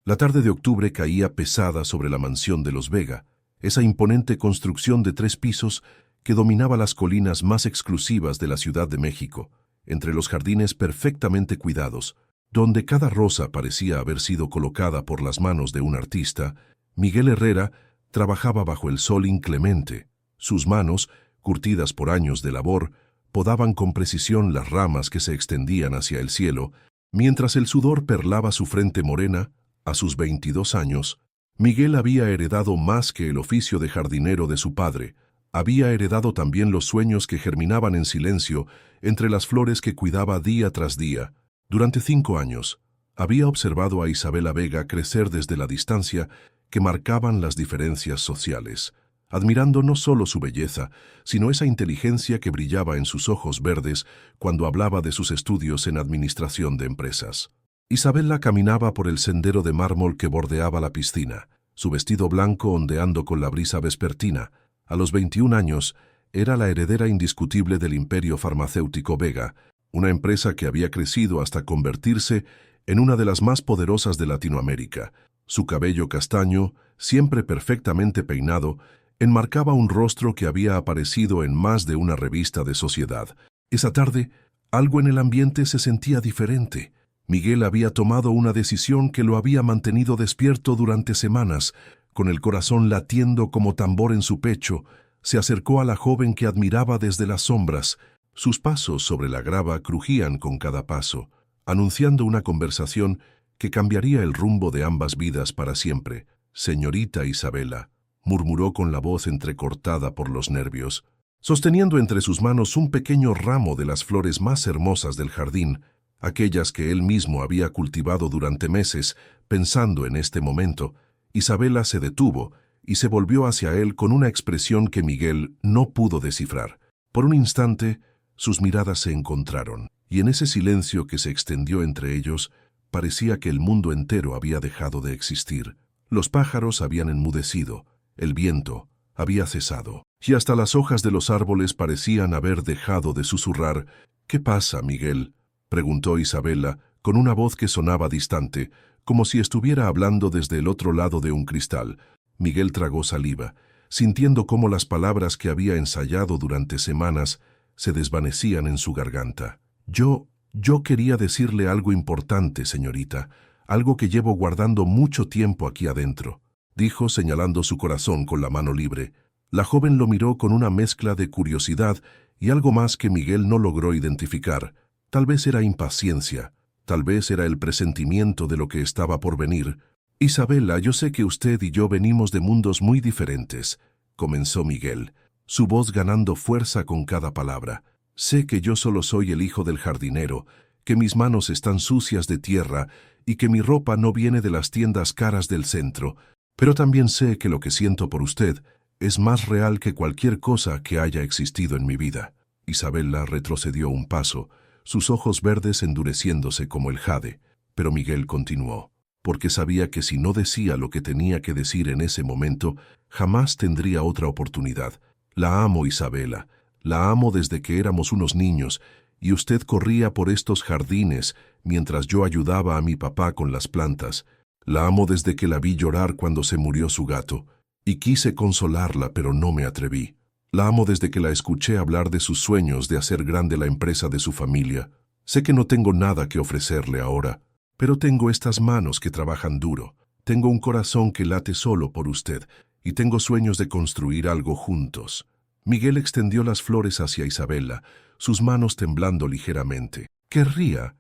La tarde de octubre caía pesada sobre la mansión de los Vega, esa imponente construcción de 3 pisos que dominaba las colinas más exclusivas de la Ciudad de México, entre los jardines perfectamente cuidados, donde cada rosa parecía haber sido colocada por las manos de un artista. Miguel Herrera trabajaba bajo el sol inclemente. Sus manos, curtidas por años de labor, podaban con precisión las ramas que se extendían hacia el cielo, mientras el sudor perlaba su frente morena. A sus 22 años, Miguel había heredado más que el oficio de jardinero de su padre. Había heredado también los sueños que germinaban en silencio entre las flores que cuidaba día tras día. Durante 5 años, había observado a Isabela Vega crecer desde la distancia que marcaban las diferencias sociales, admirando no solo su belleza, sino esa inteligencia que brillaba en sus ojos verdes cuando hablaba de sus estudios en administración de empresas. Isabela caminaba por el sendero de mármol que bordeaba la piscina, su vestido blanco ondeando con la brisa vespertina. A los 21 años, era la heredera indiscutible del imperio farmacéutico Vega, una empresa que había crecido hasta convertirse en una de las más poderosas de Latinoamérica. Su cabello castaño, siempre perfectamente peinado, enmarcaba un rostro que había aparecido en más de una revista de sociedad. Esa tarde, algo en el ambiente se sentía diferente. Miguel había tomado una decisión que lo había mantenido despierto durante semanas. Con el corazón latiendo como tambor en su pecho, se acercó a la joven que admiraba desde las sombras. Sus pasos sobre la grava crujían con cada paso, anunciando una conversación que cambiaría el rumbo de ambas vidas para siempre. «Señorita Isabela», murmuró con la voz entrecortada por los nervios, sosteniendo entre sus manos un pequeño ramo de las flores más hermosas del jardín, aquellas que él mismo había cultivado durante meses. Pensando en este momento, Isabela se detuvo y se volvió hacia él con una expresión que Miguel no pudo descifrar. Por un instante, sus miradas se encontraron, y en ese silencio que se extendió entre ellos, parecía que el mundo entero había dejado de existir. Los pájaros habían enmudecido, el viento había cesado, y hasta las hojas de los árboles parecían haber dejado de susurrar. «¿Qué pasa, Miguel?», preguntó Isabela, con una voz que sonaba distante, como si estuviera hablando desde el otro lado de un cristal. Miguel tragó saliva, sintiendo cómo las palabras que había ensayado durante semanas se desvanecían en su garganta. Yo quería decirle algo importante, señorita, algo que llevo guardando mucho tiempo aquí adentro», dijo señalando su corazón con la mano libre. La joven lo miró con una mezcla de curiosidad y algo más que Miguel no logró identificar. Tal vez era impaciencia, tal vez era el presentimiento de lo que estaba por venir. «Isabela, yo sé que usted y yo venimos de mundos muy diferentes», comenzó Miguel, su voz ganando fuerza con cada palabra. «Sé que yo solo soy el hijo del jardinero, que mis manos están sucias de tierra y que mi ropa no viene de las tiendas caras del centro, pero también sé que lo que siento por usted es más real que cualquier cosa que haya existido en mi vida». Isabela retrocedió un paso, sus ojos verdes endureciéndose como el jade, pero Miguel continuó, porque sabía que si no decía lo que tenía que decir en ese momento, jamás tendría otra oportunidad. «La amo, Isabela, la amo desde que éramos unos niños, y usted corría por estos jardines mientras yo ayudaba a mi papá con las plantas. La amo desde que la vi llorar cuando se murió su gato, y quise consolarla, pero no me atreví. La amo desde que la escuché hablar de sus sueños de hacer grande la empresa de su familia. Sé que no tengo nada que ofrecerle ahora, pero tengo estas manos que trabajan duro, tengo un corazón que late solo por usted, y tengo sueños de construir algo juntos». Miguel extendió las flores hacia Isabela, sus manos temblando ligeramente. Querría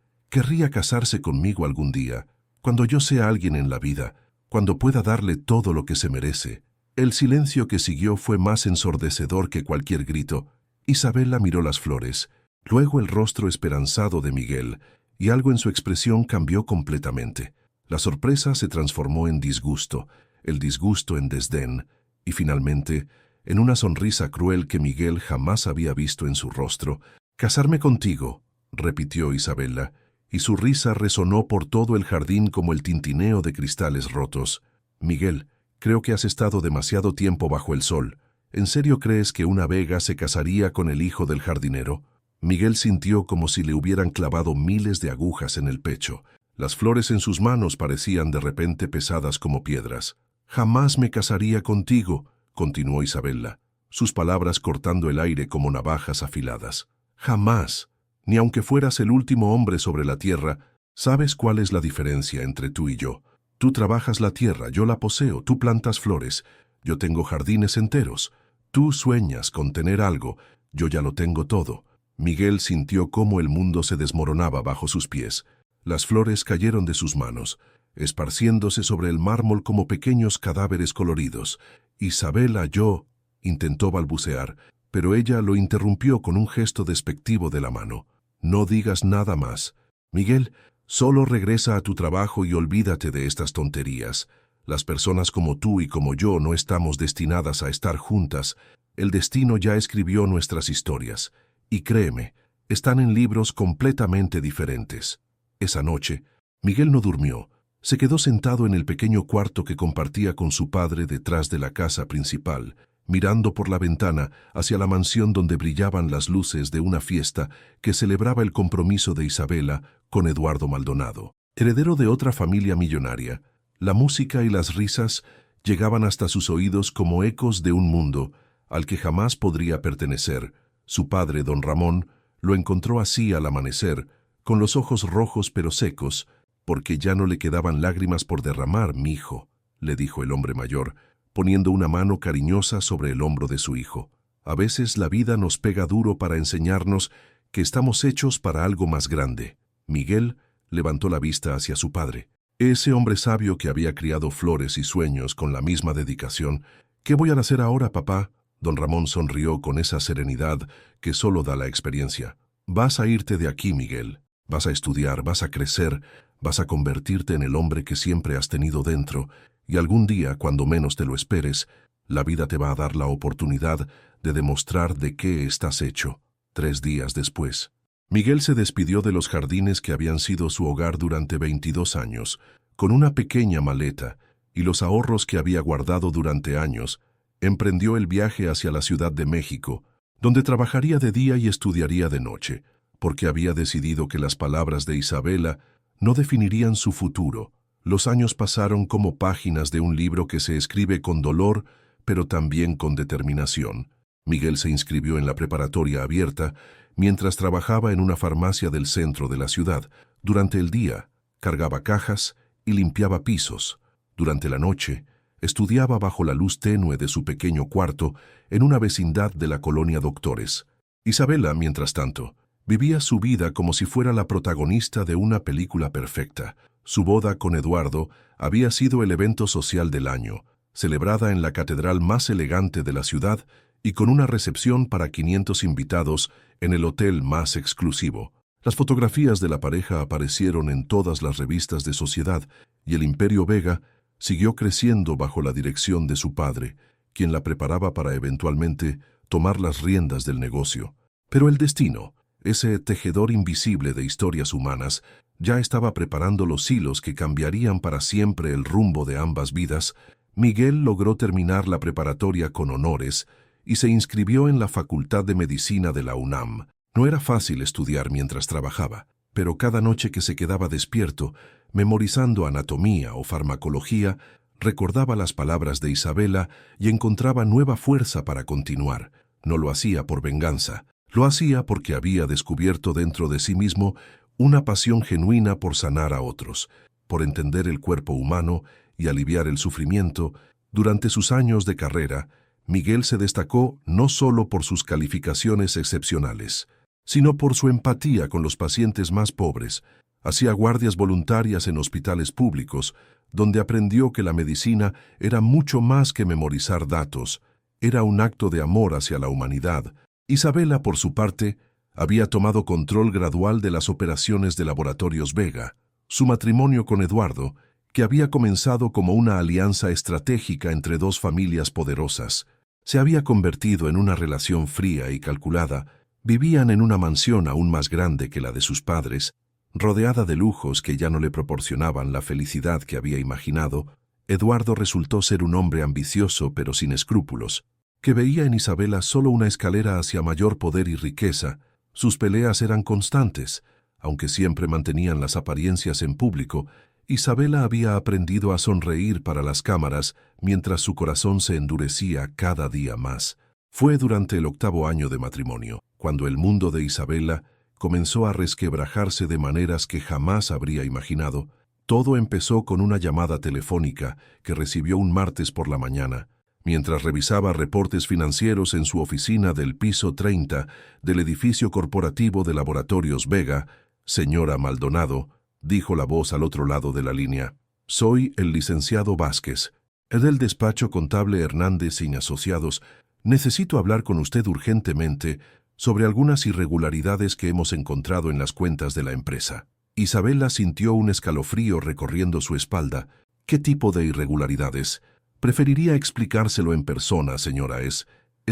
casarse conmigo algún día, cuando yo sea alguien en la vida, cuando pueda darle todo lo que se merece». El silencio que siguió fue más ensordecedor que cualquier grito. Isabela miró las flores, luego el rostro esperanzado de Miguel, y algo en su expresión cambió completamente. La sorpresa se transformó en disgusto, el disgusto en desdén, y finalmente, en una sonrisa cruel que Miguel jamás había visto en su rostro. «Casarme contigo», repitió Isabela, y su risa resonó por todo el jardín como el tintineo de cristales rotos. «Miguel, creo que has estado demasiado tiempo bajo el sol. ¿En serio crees que una Vega se casaría con el hijo del jardinero?» Miguel sintió como si le hubieran clavado miles de agujas en el pecho. Las flores en sus manos parecían de repente pesadas como piedras. «Jamás me casaría contigo», continuó Isabela, sus palabras cortando el aire como navajas afiladas. «Jamás, ni aunque fueras el último hombre sobre la tierra. ¿Sabes cuál es la diferencia entre tú y yo? Tú trabajas la tierra, yo la poseo, tú plantas flores, yo tengo jardines enteros. Tú sueñas con tener algo, yo ya lo tengo todo». Miguel sintió cómo el mundo se desmoronaba bajo sus pies. Las flores cayeron de sus manos, esparciéndose sobre el mármol como pequeños cadáveres coloridos. «Isabela, yo», intentó balbucear, pero ella lo interrumpió con un gesto despectivo de la mano. «No digas nada más. Miguel, solo regresa a tu trabajo y olvídate de estas tonterías. Las personas como tú y como yo no estamos destinadas a estar juntas. El destino ya escribió nuestras historias. Y créeme, están en libros completamente diferentes». Esa noche, Miguel no durmió. Se quedó sentado en el pequeño cuarto que compartía con su padre detrás de la casa principal, mirando por la ventana hacia la mansión donde brillaban las luces de una fiesta que celebraba el compromiso de Isabela con Eduardo Maldonado. Heredero de otra familia millonaria, la música y las risas llegaban hasta sus oídos como ecos de un mundo al que jamás podría pertenecer. Su padre, don Ramón, lo encontró así al amanecer, con los ojos rojos pero secos, porque ya no le quedaban lágrimas por derramar, mi hijo, le dijo el hombre mayor, poniendo una mano cariñosa sobre el hombro de su hijo. A veces la vida nos pega duro para enseñarnos que estamos hechos para algo más grande. Miguel levantó la vista hacia su padre. Ese hombre sabio que había criado flores y sueños con la misma dedicación. «¿Qué voy a hacer ahora, papá?». Don Ramón sonrió con esa serenidad que solo da la experiencia. «Vas a irte de aquí, Miguel. Vas a estudiar, vas a crecer, vas a convertirte en el hombre que siempre has tenido dentro, y algún día, cuando menos te lo esperes, la vida te va a dar la oportunidad de demostrar de qué estás hecho». 3 días después, Miguel se despidió de los jardines que habían sido su hogar durante 22 años, con una pequeña maleta y los ahorros que había guardado durante años. Emprendió el viaje hacia la Ciudad de México, donde trabajaría de día y estudiaría de noche, porque había decidido que las palabras de Isabela no definirían su futuro. Los años pasaron como páginas de un libro que se escribe con dolor, pero también con determinación. Miguel se inscribió en la preparatoria abierta mientras trabajaba en una farmacia del centro de la ciudad. Durante el día, cargaba cajas y limpiaba pisos. Durante la noche, estudiaba bajo la luz tenue de su pequeño cuarto en una vecindad de la colonia Doctores. Isabela, mientras tanto, vivía su vida como si fuera la protagonista de una película perfecta. Su boda con Eduardo había sido el evento social del año, celebrada en la catedral más elegante de la ciudad y con una recepción para 500 invitados en el hotel más exclusivo. Las fotografías de la pareja aparecieron en todas las revistas de sociedad y el Imperio Vega siguió creciendo bajo la dirección de su padre, quien la preparaba para eventualmente tomar las riendas del negocio. Pero el destino, ese tejedor invisible de historias humanas, ya estaba preparando los hilos que cambiarían para siempre el rumbo de ambas vidas. Miguel logró terminar la preparatoria con honores y se inscribió en la Facultad de Medicina de la UNAM. No era fácil estudiar mientras trabajaba, pero cada noche que se quedaba despierto, memorizando anatomía o farmacología, recordaba las palabras de Isabela y encontraba nueva fuerza para continuar. No lo hacía por venganza, lo hacía porque había descubierto dentro de sí mismo una pasión genuina por sanar a otros, por entender el cuerpo humano y aliviar el sufrimiento. Durante sus años de carrera, Miguel se destacó no solo por sus calificaciones excepcionales, sino por su empatía con los pacientes más pobres. Hacía guardias voluntarias en hospitales públicos, donde aprendió que la medicina era mucho más que memorizar datos, era un acto de amor hacia la humanidad. Isabela, por su parte, había tomado control gradual de las operaciones de Laboratorios Vega. Su matrimonio con Eduardo, que había comenzado como una alianza estratégica entre dos familias poderosas, se había convertido en una relación fría y calculada. Vivían en una mansión aún más grande que la de sus padres, rodeada de lujos que ya no le proporcionaban la felicidad que había imaginado. Eduardo resultó ser un hombre ambicioso pero sin escrúpulos, que veía en Isabela solo una escalera hacia mayor poder y riqueza. Sus peleas eran constantes, Aunque siempre mantenían las apariencias en público, Isabela había aprendido a sonreír para las cámaras mientras su corazón se endurecía cada día más. Fue durante el 8º año de matrimonio, cuando el mundo de Isabela comenzó a resquebrajarse de maneras que jamás habría imaginado. Todo empezó con una llamada telefónica que recibió un martes por la mañana, mientras revisaba reportes financieros en su oficina del piso 30 del edificio corporativo de Laboratorios Vega. «Señora Maldonado», dijo la voz al otro lado de la línea. «Soy el licenciado Vázquez, el del despacho contable Hernández y Asociados. Necesito hablar con usted urgentemente sobre algunas irregularidades que hemos encontrado en las cuentas de la empresa». Isabela sintió un escalofrío recorriendo su espalda. «¿Qué tipo de irregularidades?» «Preferiría explicárselo en persona, señora. Es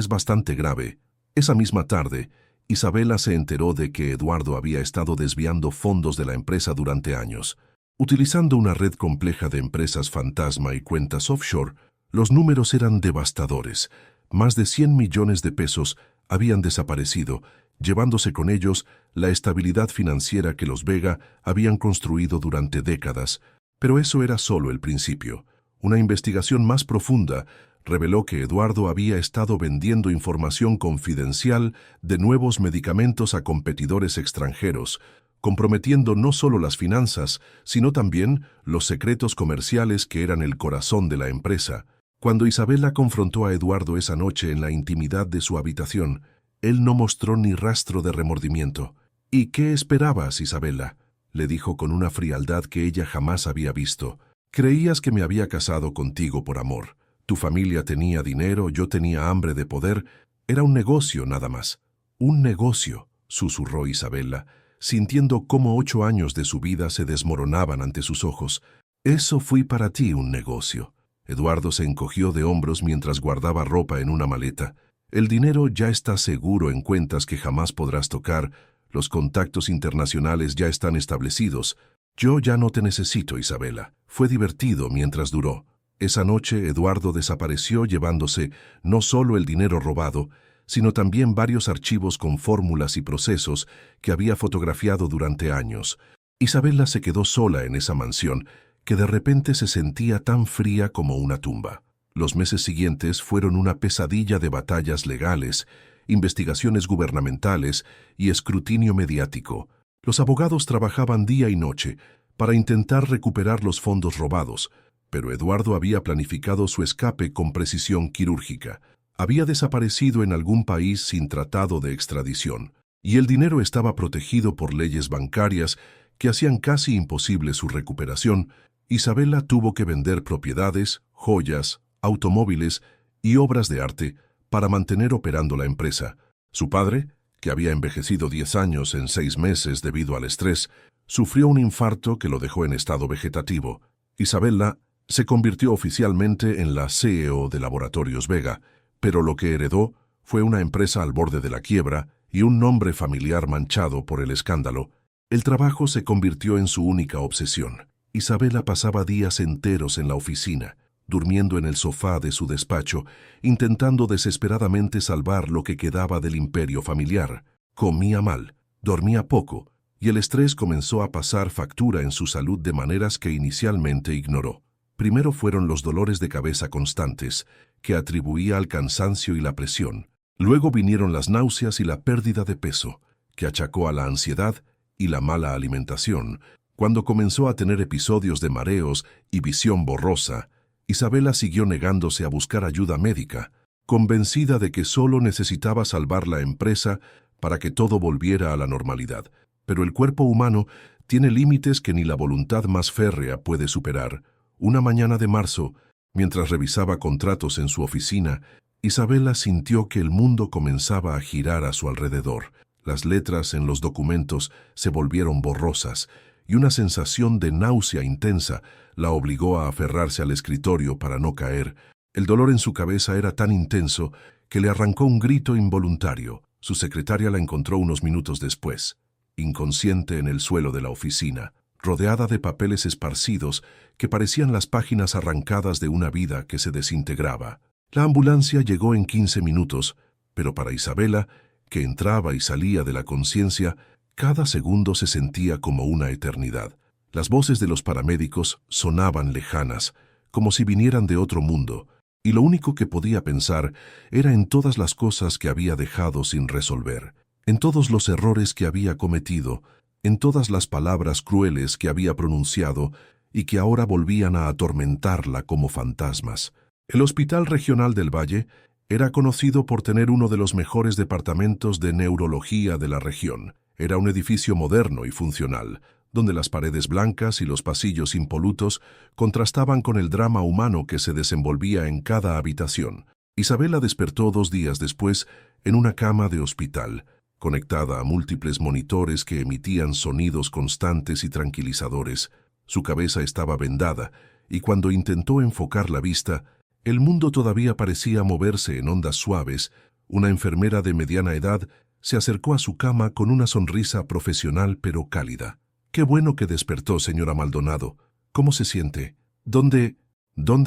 bastante grave». Esa misma tarde, Isabela se enteró de que Eduardo había estado desviando fondos de la empresa durante años. Utilizando una red compleja de empresas fantasma y cuentas offshore, los números eran devastadores. Más de 100 millones de pesos habían desaparecido, llevándose con ellos la estabilidad financiera que los Vega habían construido durante décadas. Pero eso era solo el principio. Una investigación más profunda reveló que Eduardo había estado vendiendo información confidencial de nuevos medicamentos a competidores extranjeros, comprometiendo no solo las finanzas, sino también los secretos comerciales que eran el corazón de la empresa. Cuando Isabela confrontó a Eduardo esa noche en la intimidad de su habitación, él no mostró ni rastro de remordimiento. «¿Y qué esperabas, Isabela?», le dijo con una frialdad que ella jamás había visto. «Creías que me había casado contigo por amor. Tu familia tenía dinero, yo tenía hambre de poder. Era un negocio nada más». «Un negocio», susurró Isabela, sintiendo cómo 8 años de su vida se desmoronaban ante sus ojos. «Eso fui para ti un negocio». Eduardo se encogió de hombros mientras guardaba ropa en una maleta. «El dinero ya está seguro en cuentas que jamás podrás tocar. Los contactos internacionales ya están establecidos. Yo ya no te necesito, Isabela». Fue divertido mientras duró. Esa noche Eduardo desapareció llevándose no solo el dinero robado, sino también varios archivos con fórmulas y procesos que había fotografiado durante años. Isabela se quedó sola en esa mansión, que de repente se sentía tan fría como una tumba. Los meses siguientes fueron una pesadilla de batallas legales, investigaciones gubernamentales y escrutinio mediático. Los abogados trabajaban día y noche para intentar recuperar los fondos robados, pero Eduardo había planificado su escape con precisión quirúrgica. Había desaparecido en algún país sin tratado de extradición, y el dinero estaba protegido por leyes bancarias que hacían casi imposible su recuperación. Isabela tuvo que vender propiedades, joyas, automóviles y obras de arte para mantener operando la empresa. Su padre, que había envejecido 10 años en 6 meses debido al estrés, sufrió un infarto que lo dejó en estado vegetativo. Isabela se convirtió oficialmente en la CEO de Laboratorios Vega, pero lo que heredó fue una empresa al borde de la quiebra y un nombre familiar manchado por el escándalo. El trabajo se convirtió en su única obsesión. Isabela pasaba días enteros en la oficina, durmiendo en el sofá de su despacho, intentando desesperadamente salvar lo que quedaba del imperio familiar. Comía mal, dormía poco, y el estrés comenzó a pasar factura en su salud de maneras que inicialmente ignoró. Primero fueron los dolores de cabeza constantes, que atribuía al cansancio y la presión. Luego vinieron las náuseas y la pérdida de peso, que achacó a la ansiedad y la mala alimentación. Cuando comenzó a tener episodios de mareos y visión borrosa, Isabela siguió negándose a buscar ayuda médica, convencida de que solo necesitaba salvar la empresa para que todo volviera a la normalidad. Pero el cuerpo humano tiene límites que ni la voluntad más férrea puede superar. Una mañana de marzo, mientras revisaba contratos en su oficina, Isabela sintió que el mundo comenzaba a girar a su alrededor. Las letras en los documentos se volvieron borrosas, y una sensación de náusea intensa la obligó a aferrarse al escritorio para no caer. El dolor en su cabeza era tan intenso que le arrancó un grito involuntario. Su secretaria la encontró unos minutos después, inconsciente en el suelo de la oficina, rodeada de papeles esparcidos que parecían las páginas arrancadas de una vida que se desintegraba. La ambulancia llegó en 15 minutos, pero para Isabela, que entraba y salía de la conciencia, Cada segundo se sentía como una eternidad. Las voces de los paramédicos sonaban lejanas, como si vinieran de otro mundo, y lo único que podía pensar era en todas las cosas que había dejado sin resolver, en todos los errores que había cometido, en todas las palabras crueles que había pronunciado y que ahora volvían a atormentarla como fantasmas. El Hospital Regional del Valle era conocido por tener uno de los mejores departamentos de neurología de la región. Era un edificio moderno y funcional, donde las paredes blancas y los pasillos impolutos contrastaban con el drama humano que se desenvolvía en cada habitación. Isabela despertó 2 días después en una cama de hospital, conectada a múltiples monitores que emitían sonidos constantes y tranquilizadores. Su cabeza estaba vendada, y cuando intentó enfocar la vista, el mundo todavía parecía moverse en ondas suaves. Una enfermera de mediana edad se acercó a su cama con una sonrisa profesional pero cálida. «Qué bueno que despertó, señora Maldonado. ¿Cómo se siente?» ¿Dónde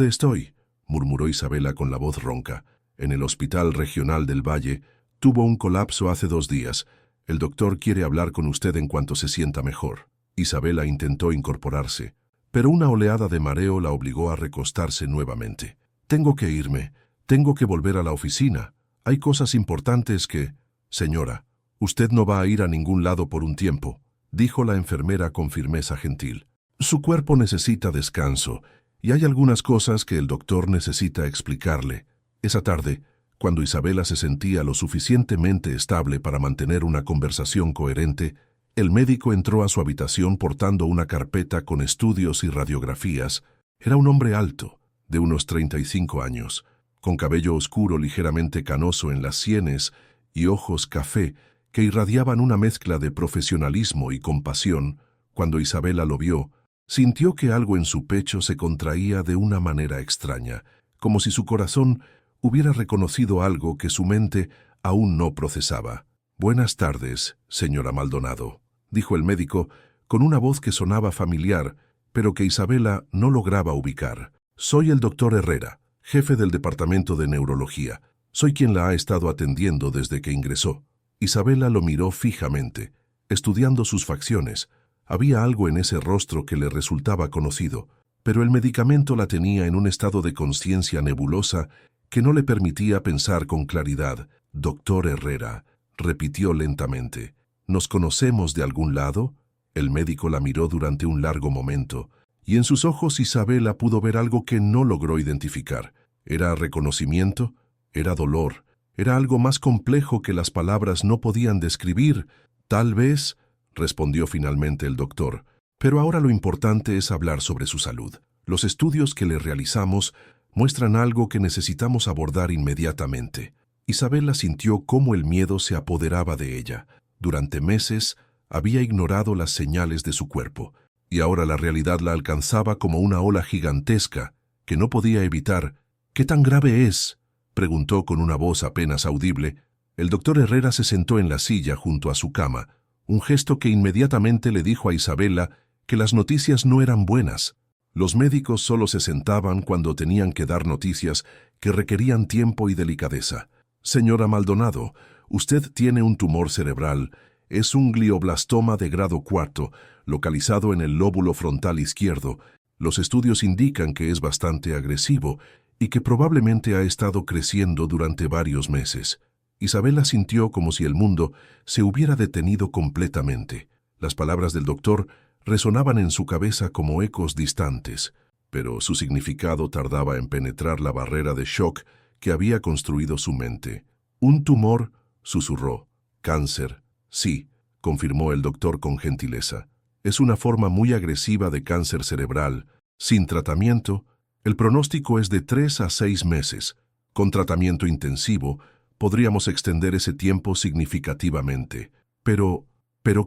estoy?», murmuró Isabela con la voz ronca. «En el Hospital Regional del Valle. Tuvo un colapso hace 2 días. El doctor quiere hablar con usted en cuanto se sienta mejor». Isabela intentó incorporarse, pero una oleada de mareo la obligó a recostarse nuevamente. «Tengo que irme. Tengo que volver a la oficina. Hay cosas importantes que...» «Señora, usted no va a ir a ningún lado por un tiempo», dijo la enfermera con firmeza gentil. «Su cuerpo necesita descanso, y hay algunas cosas que el doctor necesita explicarle». Esa tarde, cuando Isabela se sentía lo suficientemente estable para mantener una conversación coherente, el médico entró a su habitación portando una carpeta con estudios y radiografías. Era un hombre alto, de unos 35 años, con cabello oscuro ligeramente canoso en las sienes y ojos café que irradiaban una mezcla de profesionalismo y compasión. Cuando Isabela lo vio, sintió que algo en su pecho se contraía de una manera extraña, como si su corazón hubiera reconocido algo que su mente aún no procesaba. «Buenas tardes, señora Maldonado», dijo el médico con una voz que sonaba familiar, pero que Isabela no lograba ubicar. «Soy el doctor Herrera, jefe del departamento de neurología. Soy quien la ha estado atendiendo desde que ingresó». Isabela lo miró fijamente, estudiando sus facciones. Había algo en ese rostro que le resultaba conocido, pero el medicamento la tenía en un estado de conciencia nebulosa que no le permitía pensar con claridad. «Doctor Herrera», repitió lentamente. «¿Nos conocemos de algún lado?». El médico la miró durante un largo momento, y en sus ojos Isabela pudo ver algo que no logró identificar. ¿Era reconocimiento? ¿Era dolor? ¿Era algo más complejo que las palabras no podían describir? «Tal vez», respondió finalmente el doctor, «pero ahora lo importante es hablar sobre su salud. Los estudios que le realizamos muestran algo que necesitamos abordar inmediatamente». Isabela sintió cómo el miedo se apoderaba de ella. Durante meses había ignorado las señales de su cuerpo, y ahora la realidad la alcanzaba como una ola gigantesca que no podía evitar. «¿Qué tan grave es?», preguntó con una voz apenas audible. El doctor Herrera se sentó en la silla junto a su cama, un gesto que inmediatamente le dijo a Isabela que las noticias no eran buenas. Los médicos solo se sentaban cuando tenían que dar noticias que requerían tiempo y delicadeza. «Señora Maldonado, usted tiene un tumor cerebral. Es un glioblastoma de grado 4, localizado en el lóbulo frontal izquierdo. Los estudios indican que es bastante agresivo y que probablemente ha estado creciendo durante varios meses». Isabela sintió como si el mundo se hubiera detenido completamente. Las palabras del doctor resonaban en su cabeza como ecos distantes, pero su significado tardaba en penetrar la barrera de shock que había construido su mente. «¿Un tumor?», susurró. «Cáncer, sí», confirmó el doctor con gentileza. «Es una forma muy agresiva de cáncer cerebral. Sin tratamiento, el pronóstico es de 3 a 6 meses. Con tratamiento intensivo, podríamos extender ese tiempo significativamente». «¿Pero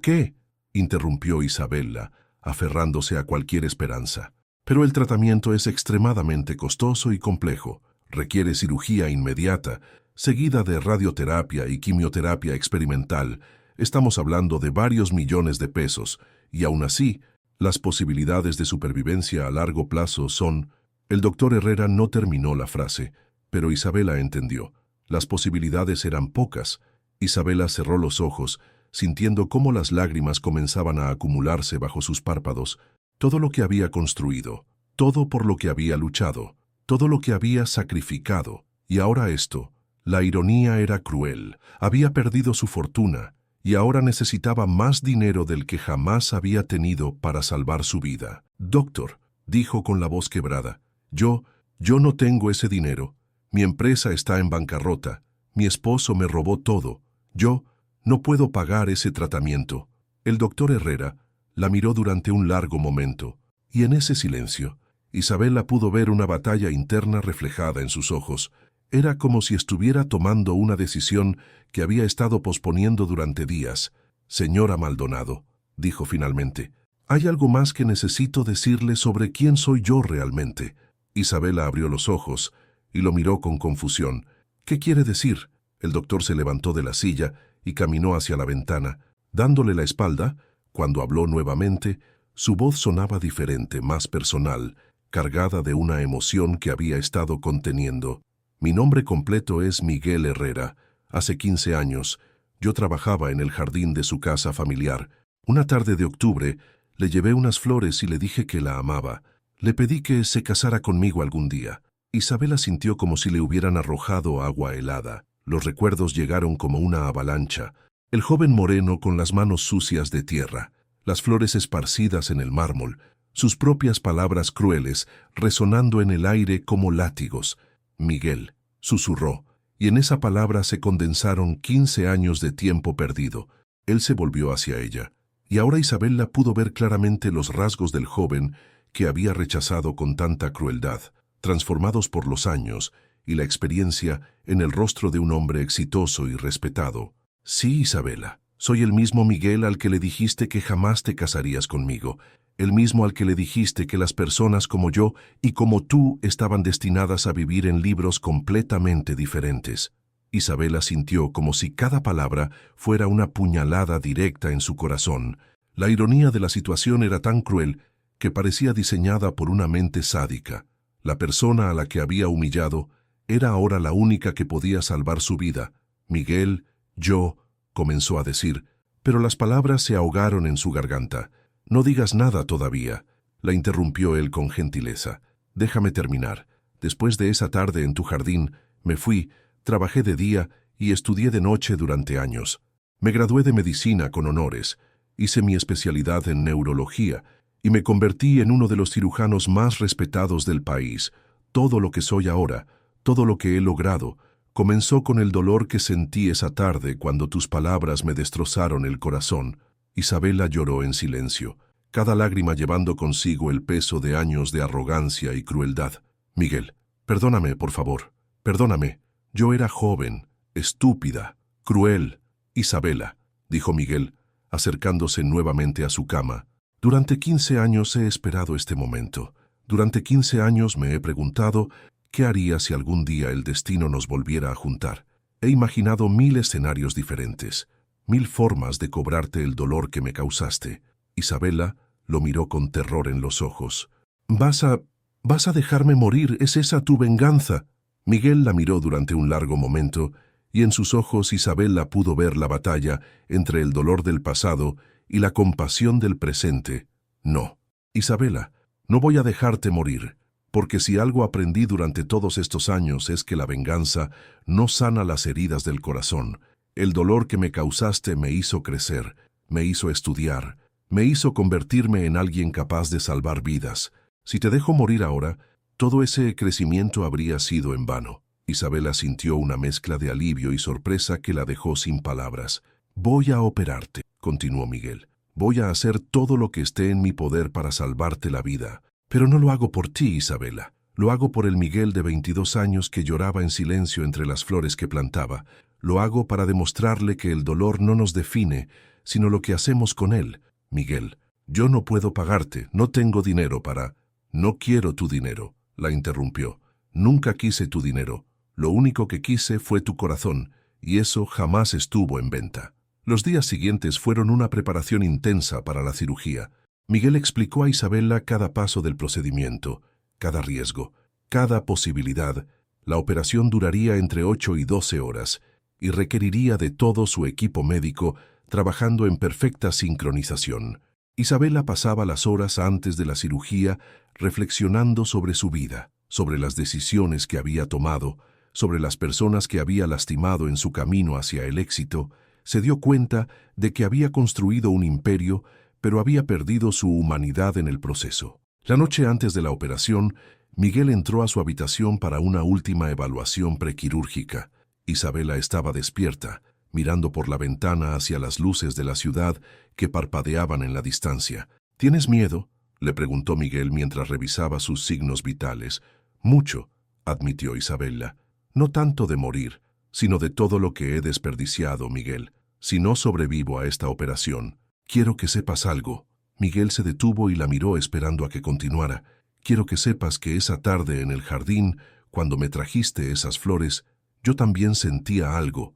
qué?», interrumpió Isabela, aferrándose a cualquier esperanza. «Pero el tratamiento es extremadamente costoso y complejo. Requiere cirugía inmediata, seguida de radioterapia y quimioterapia experimental. Estamos hablando de varios millones de pesos, y aún así, las posibilidades de supervivencia a largo plazo son...». El doctor Herrera no terminó la frase, pero Isabela entendió. Las posibilidades eran pocas. Isabela cerró los ojos, sintiendo cómo las lágrimas comenzaban a acumularse bajo sus párpados. Todo lo que había construido, todo por lo que había luchado, todo lo que había sacrificado. Y ahora esto. La ironía era cruel. Había perdido su fortuna y ahora necesitaba más dinero del que jamás había tenido para salvar su vida. «Doctor», dijo con la voz quebrada, yo no tengo ese dinero. Mi empresa está en bancarrota. Mi esposo me robó todo. Yo no puedo pagar ese tratamiento». El doctor Herrera la miró durante un largo momento, y en ese silencio, Isabela pudo ver una batalla interna reflejada en sus ojos. Era como si estuviera tomando una decisión que había estado posponiendo durante días. «Señora Maldonado», dijo finalmente, «hay algo más que necesito decirle sobre quién soy yo realmente». Isabela abrió los ojos y lo miró con confusión. «¿Qué quiere decir?». El doctor se levantó de la silla y caminó hacia la ventana. Dándole la espalda, cuando habló nuevamente, su voz sonaba diferente, más personal, cargada de una emoción que había estado conteniendo. «Mi nombre completo es Miguel Herrera. Hace 15 años, yo trabajaba en el jardín de su casa familiar. Una tarde de octubre, le llevé unas flores y le dije que la amaba. Le pedí que se casara conmigo algún día». Isabela sintió como si le hubieran arrojado agua helada. Los recuerdos llegaron como una avalancha. El joven moreno con las manos sucias de tierra, las flores esparcidas en el mármol, sus propias palabras crueles resonando en el aire como látigos. «Miguel», susurró, y en esa palabra se condensaron 15 años de tiempo perdido. Él se volvió hacia ella, y ahora Isabela pudo ver claramente los rasgos del joven que había rechazado con tanta crueldad, transformados por los años y la experiencia en el rostro de un hombre exitoso y respetado. «Sí, Isabela, soy el mismo Miguel al que le dijiste que jamás te casarías conmigo, el mismo al que le dijiste que las personas como yo y como tú estaban destinadas a vivir en libros completamente diferentes». Isabela sintió como si cada palabra fuera una puñalada directa en su corazón. La ironía de la situación era tan cruel que parecía diseñada por una mente sádica. La persona a la que había humillado era ahora la única que podía salvar su vida. «Miguel, yo», comenzó a decir, pero las palabras se ahogaron en su garganta. «No digas nada todavía», la interrumpió él con gentileza. «Déjame terminar. Después de esa tarde en tu jardín, me fui, trabajé de día y estudié de noche durante años. Me gradué de medicina con honores, hice mi especialidad en neurología y me convertí en uno de los cirujanos más respetados del país. Todo lo que soy ahora, todo lo que he logrado, comenzó con el dolor que sentí esa tarde cuando tus palabras me destrozaron el corazón». Isabela lloró en silencio, cada lágrima llevando consigo el peso de años de arrogancia y crueldad. «Miguel, perdóname, por favor, perdóname. Yo era joven, estúpida, cruel». «Isabela», dijo Miguel, acercándose nuevamente a su cama, «durante 15 años he esperado este momento. Durante 15 años me he preguntado qué haría si algún día el destino nos volviera a juntar. He imaginado 1000 escenarios diferentes, 1000 formas de cobrarte el dolor que me causaste». Isabela lo miró con terror en los ojos. ¿Vas a dejarme morir? ¿Es esa tu venganza?» Miguel la miró durante un largo momento, y en sus ojos Isabela pudo ver la batalla entre el dolor del pasado y la compasión del presente. «No, Isabela, no voy a dejarte morir, porque si algo aprendí durante todos estos años es que la venganza no sana las heridas del corazón. El dolor que me causaste me hizo crecer, me hizo estudiar, me hizo convertirme en alguien capaz de salvar vidas. Si te dejo morir ahora, todo ese crecimiento habría sido en vano». Isabela sintió una mezcla de alivio y sorpresa que la dejó sin palabras. «Voy a operarte», continuó Miguel. «Voy a hacer todo lo que esté en mi poder para salvarte la vida. Pero no lo hago por ti, Isabela. Lo hago por el Miguel de 22 años que lloraba en silencio entre las flores que plantaba. Lo hago para demostrarle que el dolor no nos define, sino lo que hacemos con él. Miguel, yo no puedo pagarte, no tengo dinero para...». «No quiero tu dinero», la interrumpió. «Nunca quise tu dinero. Lo único que quise fue tu corazón, y eso jamás estuvo en venta». Los días siguientes fueron una preparación intensa para la cirugía. Miguel explicó a Isabela cada paso del procedimiento, cada riesgo, cada posibilidad. La operación duraría entre 8 y 12 horas y requeriría de todo su equipo médico, trabajando en perfecta sincronización. Isabela pasaba las horas antes de la cirugía reflexionando sobre su vida, sobre las decisiones que había tomado, sobre las personas que había lastimado en su camino hacia el éxito. Se dio cuenta de que había construido un imperio, pero había perdido su humanidad en el proceso. La noche antes de la operación, Miguel entró a su habitación para una última evaluación prequirúrgica. Isabela estaba despierta, mirando por la ventana hacia las luces de la ciudad que parpadeaban en la distancia. ¿Tienes miedo?, le preguntó Miguel mientras revisaba sus signos vitales. Mucho, admitió Isabela. No tanto de morir, sino de todo lo que he desperdiciado, Miguel. Si no sobrevivo a esta operación, quiero que sepas algo. Miguel se detuvo y la miró esperando a que continuara. Quiero que sepas que esa tarde en el jardín, cuando me trajiste esas flores, yo también sentía algo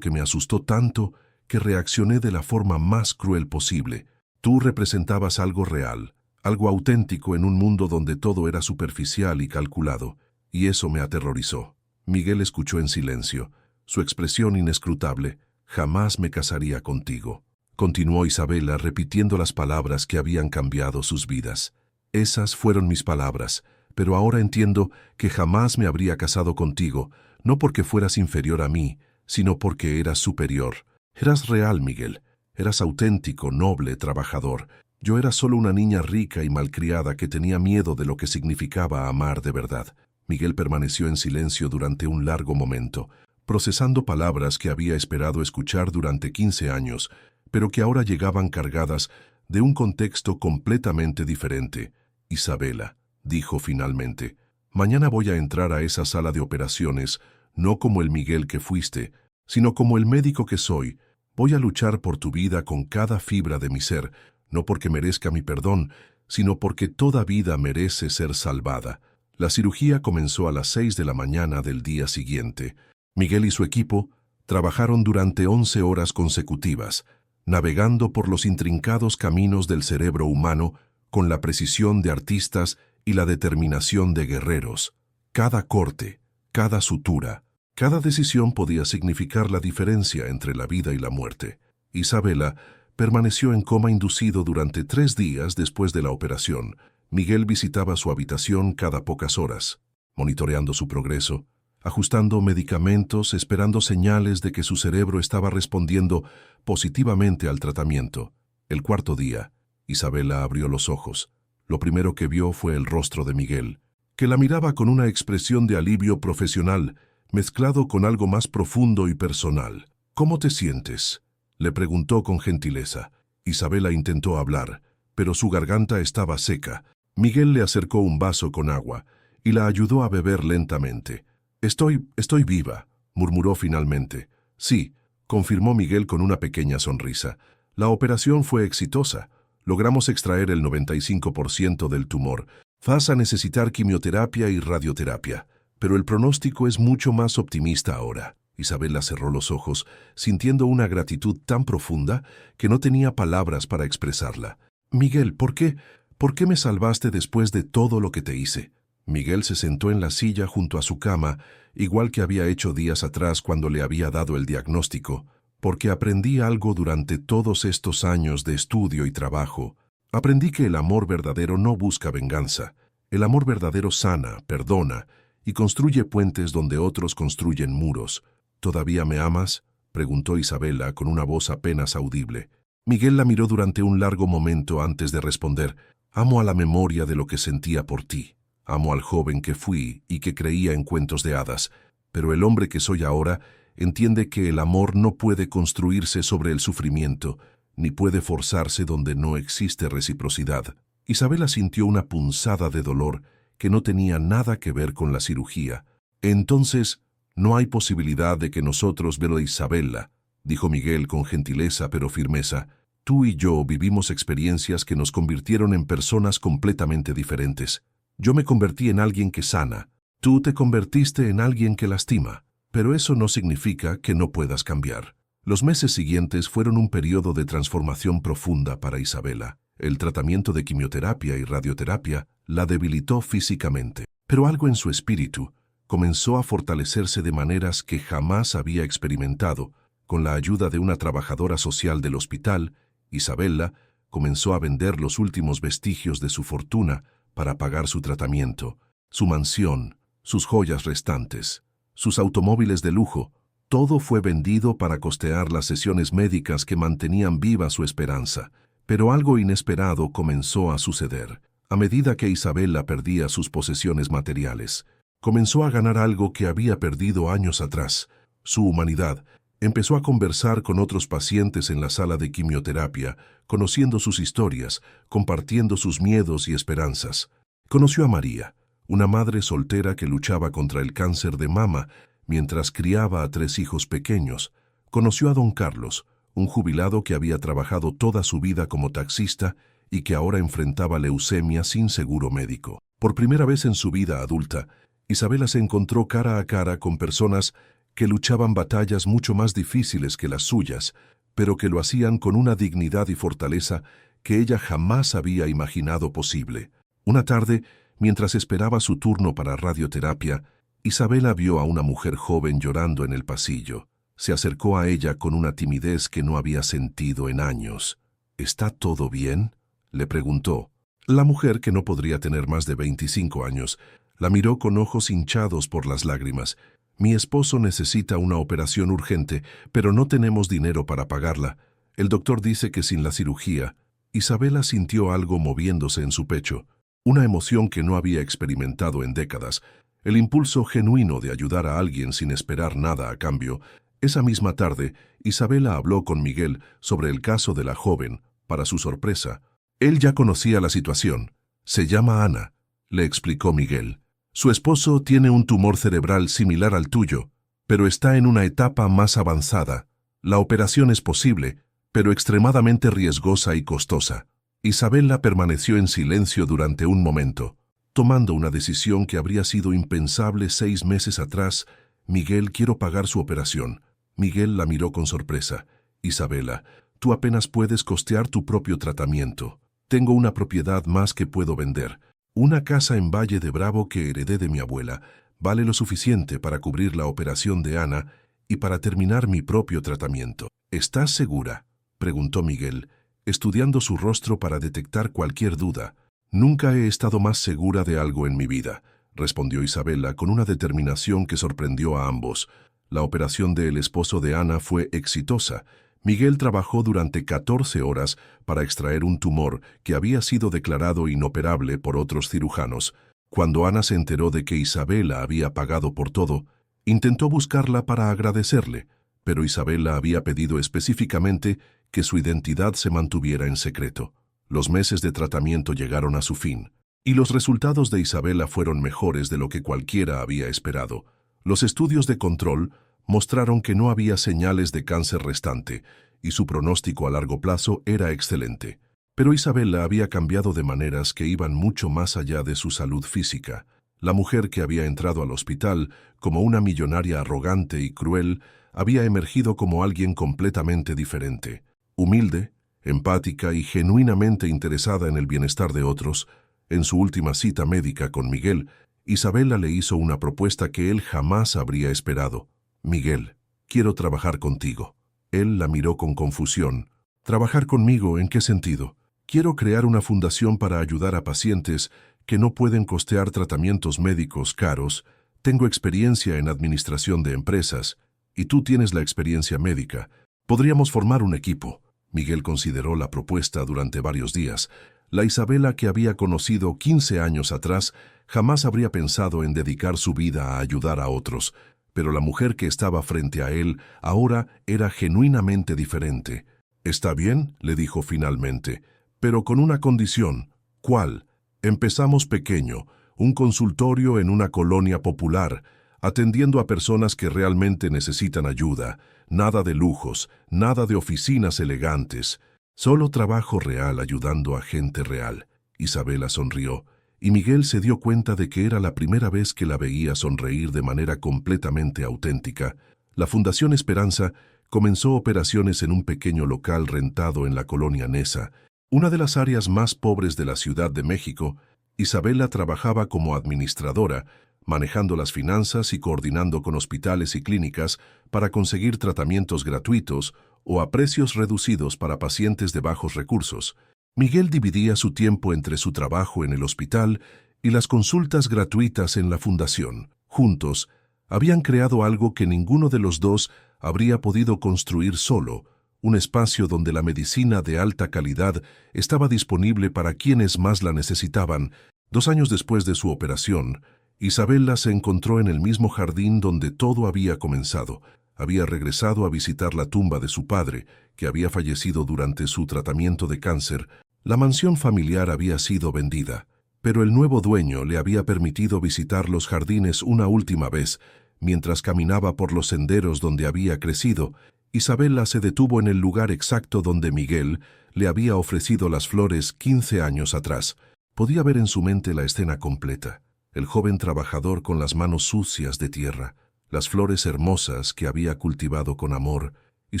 que me asustó tanto que reaccioné de la forma más cruel posible. Tú representabas algo real, algo auténtico en un mundo donde todo era superficial y calculado, y eso me aterrorizó. Miguel escuchó en silencio, su expresión inescrutable. Jamás me casaría contigo. Continuó Isabela repitiendo las palabras que habían cambiado sus vidas. Esas fueron mis palabras, pero ahora entiendo que jamás me habría casado contigo, no porque fueras inferior a mí, sino porque eras superior. Eras real, Miguel. Eras auténtico, noble, trabajador. Yo era solo una niña rica y malcriada que tenía miedo de lo que significaba amar de verdad. Miguel permaneció en silencio durante un largo momento, procesando palabras que había esperado escuchar durante 15 años, pero que ahora llegaban cargadas de un contexto completamente diferente. Isabela, dijo finalmente, mañana voy a entrar a esa sala de operaciones, no como el Miguel que fuiste, sino como el médico que soy. Voy a luchar por tu vida con cada fibra de mi ser, no porque merezca mi perdón, sino porque toda vida merece ser salvada. La cirugía comenzó a las 6 de la mañana del día siguiente. Miguel y su equipo trabajaron durante 11 horas consecutivas, navegando por los intrincados caminos del cerebro humano con la precisión de artistas y la determinación de guerreros. Cada corte, cada sutura, cada decisión podía significar la diferencia entre la vida y la muerte. Isabela permaneció en coma inducido durante 3 días después de la operación. Miguel visitaba su habitación cada pocas horas, monitoreando su progreso, ajustando medicamentos, esperando señales de que su cerebro estaba respondiendo positivamente al tratamiento. El 4.º día, Isabela abrió los ojos. Lo primero que vio fue el rostro de Miguel, que la miraba con una expresión de alivio profesional, mezclado con algo más profundo y personal. ¿Cómo te sientes?, le preguntó con gentileza. Isabela intentó hablar, pero su garganta estaba seca. Miguel le acercó un vaso con agua y la ayudó a beber lentamente. Estoy viva, murmuró finalmente. Sí, confirmó Miguel con una pequeña sonrisa. La operación fue exitosa. Logramos extraer el 95% del tumor. Vas a necesitar quimioterapia y radioterapia, pero el pronóstico es mucho más optimista ahora. Isabela cerró los ojos, sintiendo una gratitud tan profunda que no tenía palabras para expresarla. Miguel, ¿por qué me salvaste después de todo lo que te hice? Miguel se sentó en la silla junto a su cama, igual que había hecho días atrás cuando le había dado el diagnóstico, porque aprendí algo durante todos estos años de estudio y trabajo. Aprendí que el amor verdadero no busca venganza. El amor verdadero sana, perdona y construye puentes donde otros construyen muros. ¿Todavía me amas?, preguntó Isabela con una voz apenas audible. Miguel la miró durante un largo momento antes de responder. Amo a la memoria de lo que sentía por ti. Amo al joven que fui y que creía en cuentos de hadas, pero el hombre que soy ahora entiende que el amor no puede construirse sobre el sufrimiento, ni puede forzarse donde no existe reciprocidad. Isabela sintió una punzada de dolor que no tenía nada que ver con la cirugía. Entonces, no hay posibilidad de que nosotros veamos a Isabela, dijo Miguel con gentileza pero firmeza. Tú y yo vivimos experiencias que nos convirtieron en personas completamente diferentes. Yo me convertí en alguien que sana. Tú te convertiste en alguien que lastima. Pero eso no significa que no puedas cambiar. Los meses siguientes fueron un periodo de transformación profunda para Isabela. El tratamiento de quimioterapia y radioterapia la debilitó físicamente, pero algo en su espíritu comenzó a fortalecerse de maneras que jamás había experimentado. Con la ayuda de una trabajadora social del hospital, Isabella comenzó a vender los últimos vestigios de su fortuna para pagar su tratamiento, su mansión, sus joyas restantes, sus automóviles de lujo. Todo fue vendido para costear las sesiones médicas que mantenían viva su esperanza. Pero algo inesperado comenzó a suceder. A medida que Isabella perdía sus posesiones materiales, comenzó a ganar algo que había perdido años atrás: su humanidad. Empezó a conversar con otros pacientes en la sala de quimioterapia, conociendo sus historias, compartiendo sus miedos y esperanzas. Conoció a María, una madre soltera que luchaba contra el cáncer de mama mientras criaba a 3 hijos pequeños. Conoció a don Carlos, un jubilado que había trabajado toda su vida como taxista y que ahora enfrentaba leucemia sin seguro médico. Por primera vez en su vida adulta, Isabella se encontró cara a cara con personas que luchaban batallas mucho más difíciles que las suyas, pero que lo hacían con una dignidad y fortaleza que ella jamás había imaginado posible. Una tarde, mientras esperaba su turno para radioterapia, Isabella vio a una mujer joven llorando en el pasillo. Se acercó a ella con una timidez que no había sentido en años. ¿Está todo bien?, le preguntó. La mujer, que no podría tener más de 25 años, la miró con ojos hinchados por las lágrimas. Mi esposo necesita una operación urgente, pero no tenemos dinero para pagarla. El doctor dice que sin la cirugía. Isabella sintió algo moviéndose en su pecho, una emoción que no había experimentado en décadas, el impulso genuino de ayudar a alguien sin esperar nada a cambio. Esa misma tarde, Isabella habló con Miguel sobre el caso de la joven. Para su sorpresa, él ya conocía la situación. Se llama Ana, le explicó Miguel. Su esposo tiene un tumor cerebral similar al tuyo, pero está en una etapa más avanzada. La operación es posible, pero extremadamente riesgosa y costosa. Isabella permaneció en silencio durante un momento, tomando una decisión que habría sido impensable 6 meses atrás. Miguel, quiero pagar su operación. Miguel la miró con sorpresa. Isabella, tú apenas puedes costear tu propio tratamiento. Tengo una propiedad más que puedo vender. Una casa en Valle de Bravo que heredé de mi abuela. Vale lo suficiente para cubrir la operación de Ana y para terminar mi propio tratamiento. ¿Estás segura?, preguntó Miguel, estudiando su rostro para detectar cualquier duda. Nunca he estado más segura de algo en mi vida, respondió Isabella con una determinación que sorprendió a ambos. La operación del esposo de Ana fue exitosa. Miguel trabajó durante 14 horas para extraer un tumor que había sido declarado inoperable por otros cirujanos. Cuando Ana se enteró de que Isabella había pagado por todo, intentó buscarla para agradecerle, pero Isabella había pedido específicamente que su identidad se mantuviera en secreto. Los meses de tratamiento llegaron a su fin, y los resultados de Isabella fueron mejores de lo que cualquiera había esperado. Los estudios de control mostraron que no había señales de cáncer restante, y su pronóstico a largo plazo era excelente. Pero Isabella había cambiado de maneras que iban mucho más allá de su salud física. La mujer que había entrado al hospital como una millonaria arrogante y cruel había emergido como alguien completamente diferente. Humilde, empática y genuinamente interesada en el bienestar de otros. En su última cita médica con Miguel, Isabella le hizo una propuesta que él jamás habría esperado. Miguel, quiero trabajar contigo. Él la miró con confusión. ¿Trabajar conmigo en qué sentido? Quiero crear una fundación para ayudar a pacientes que no pueden costear tratamientos médicos caros. Tengo experiencia en administración de empresas, y tú tienes la experiencia médica. Podríamos formar un equipo. Miguel consideró la propuesta durante varios días. La Isabella que había conocido 15 años atrás jamás habría pensado en dedicar su vida a ayudar a otros. Pero la mujer que estaba frente a él ahora era genuinamente diferente. «Está bien», le dijo finalmente, «pero con una condición». «¿Cuál?». «Empezamos pequeño, un consultorio en una colonia popular, atendiendo a personas que realmente necesitan ayuda. Nada de lujos, nada de oficinas elegantes. Solo trabajo real ayudando a gente real». Isabella sonrió, y Miguel se dio cuenta de que era la primera vez que la veía sonreír de manera completamente auténtica. La Fundación Esperanza comenzó operaciones en un pequeño local rentado en la colonia Nesa, una de las áreas más pobres de la Ciudad de México. Isabella trabajaba como administradora, manejando las finanzas y coordinando con hospitales y clínicas para conseguir tratamientos gratuitos o a precios reducidos para pacientes de bajos recursos. Miguel dividía su tiempo entre su trabajo en el hospital y las consultas gratuitas en la fundación. Juntos, habían creado algo que ninguno de los dos habría podido construir solo, un espacio donde la medicina de alta calidad estaba disponible para quienes más la necesitaban. 2 años después de su operación, Isabela se encontró en el mismo jardín donde todo había comenzado. Había regresado a visitar la tumba de su padre, que había fallecido durante su tratamiento de cáncer. La mansión familiar había sido vendida, pero el nuevo dueño le había permitido visitar los jardines una última vez. Mientras caminaba por los senderos donde había crecido, Isabela se detuvo en el lugar exacto donde Miguel le había ofrecido las flores 15 años atrás. Podía ver en su mente la escena completa. El joven trabajador con las manos sucias de tierra, las flores hermosas que había cultivado con amor y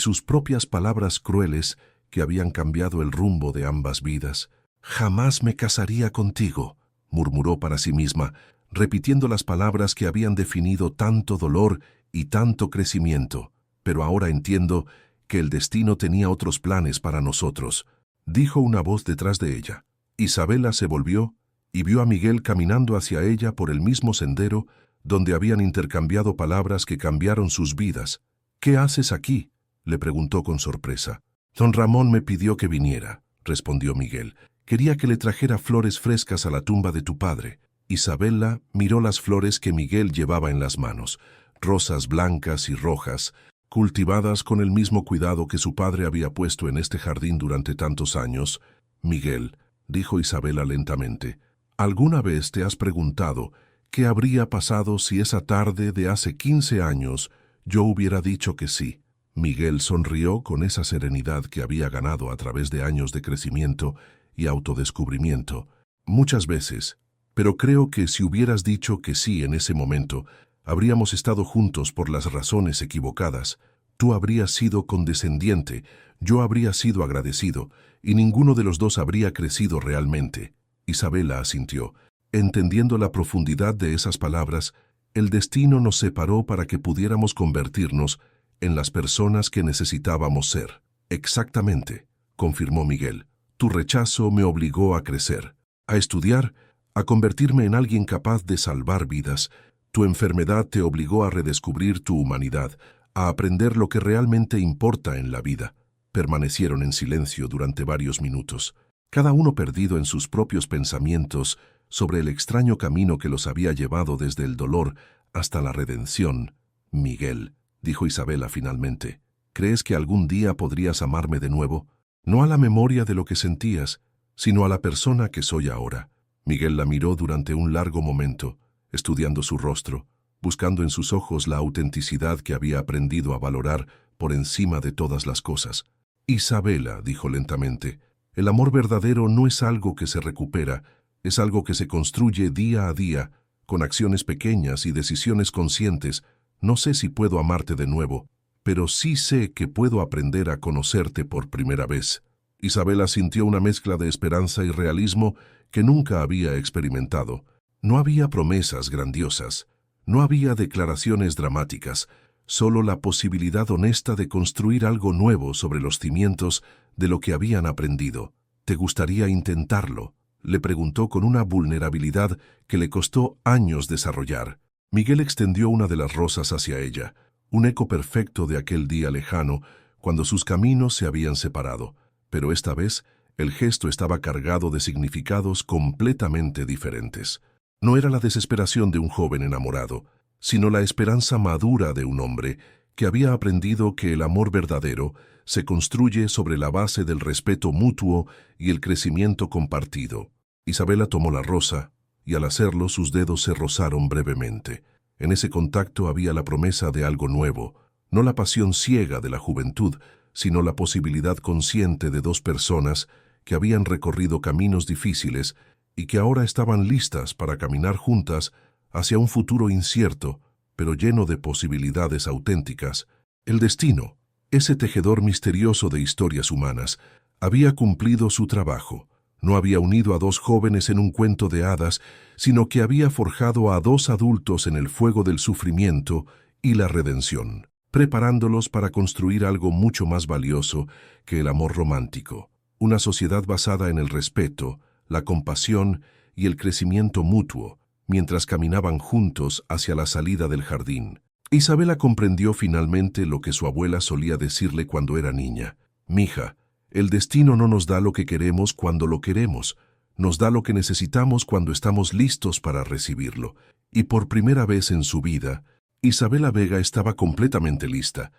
sus propias palabras crueles que habían cambiado el rumbo de ambas vidas. «Jamás me casaría contigo», murmuró para sí misma, repitiendo las palabras que habían definido tanto dolor y tanto crecimiento. «Pero ahora entiendo que el destino tenía otros planes para nosotros», dijo una voz detrás de ella. Isabela se volvió y vio a Miguel caminando hacia ella por el mismo sendero donde habían intercambiado palabras que cambiaron sus vidas. «¿Qué haces aquí?», le preguntó con sorpresa. «Don Ramón me pidió que viniera», respondió Miguel. «Quería que le trajera flores frescas a la tumba de tu padre». Isabela miró las flores que Miguel llevaba en las manos, rosas blancas y rojas, cultivadas con el mismo cuidado que su padre había puesto en este jardín durante tantos años. «Miguel», dijo Isabela lentamente, «¿alguna vez te has preguntado qué habría pasado si esa tarde de hace 15 años yo hubiera dicho que sí?» Miguel sonrió con esa serenidad que había ganado a través de años de crecimiento y autodescubrimiento. «Muchas veces, pero creo que si hubieras dicho que sí en ese momento, habríamos estado juntos por las razones equivocadas. Tú habrías sido condescendiente, yo habría sido agradecido, y ninguno de los dos habría crecido realmente». Isabela asintió. Entendiendo la profundidad de esas palabras, el destino nos separó para que pudiéramos convertirnos en las personas que necesitábamos ser. «Exactamente», confirmó Miguel. «Tu rechazo me obligó a crecer, a estudiar, a convertirme en alguien capaz de salvar vidas. Tu enfermedad te obligó a redescubrir tu humanidad, a aprender lo que realmente importa en la vida». Permanecieron en silencio durante varios minutos, cada uno perdido en sus propios pensamientos sobre el extraño camino que los había llevado desde el dolor hasta la redención. «Miguel», dijo Isabela finalmente, «¿crees que algún día podrías amarme de nuevo? No a la memoria de lo que sentías, sino a la persona que soy ahora». Miguel la miró durante un largo momento, estudiando su rostro, buscando en sus ojos la autenticidad que había aprendido a valorar por encima de todas las cosas. «Isabela», dijo lentamente, «el amor verdadero no es algo que se recupera, es algo que se construye día a día, con acciones pequeñas y decisiones conscientes. No sé si puedo amarte de nuevo, pero sí sé que puedo aprender a conocerte por primera vez». Isabela sintió una mezcla de esperanza y realismo que nunca había experimentado. No había promesas grandiosas, no había declaraciones dramáticas, solo la posibilidad honesta de construir algo nuevo sobre los cimientos de lo que habían aprendido. «¿Te gustaría intentarlo?», le preguntó con una vulnerabilidad que le costó años desarrollar. Miguel extendió una de las rosas hacia ella, un eco perfecto de aquel día lejano cuando sus caminos se habían separado, pero esta vez el gesto estaba cargado de significados completamente diferentes. No era la desesperación de un joven enamorado, sino la esperanza madura de un hombre que había aprendido que el amor verdadero se construye sobre la base del respeto mutuo y el crecimiento compartido. Isabela tomó la rosa, y al hacerlo sus dedos se rozaron brevemente. En ese contacto había la promesa de algo nuevo, no la pasión ciega de la juventud, sino la posibilidad consciente de dos personas que habían recorrido caminos difíciles y que ahora estaban listas para caminar juntas hacia un futuro incierto, pero lleno de posibilidades auténticas. El destino, ese tejedor misterioso de historias humanas, había cumplido su trabajo. No había unido a dos jóvenes en un cuento de hadas, sino que había forjado a dos adultos en el fuego del sufrimiento y la redención, preparándolos para construir algo mucho más valioso que el amor romántico, una sociedad basada en el respeto, la compasión y el crecimiento mutuo, mientras caminaban juntos hacia la salida del jardín. Isabela comprendió finalmente lo que su abuela solía decirle cuando era niña. «Mija, el destino no nos da lo que queremos cuando lo queremos, nos da lo que necesitamos cuando estamos listos para recibirlo». Y por primera vez en su vida, Isabela Vega estaba completamente lista.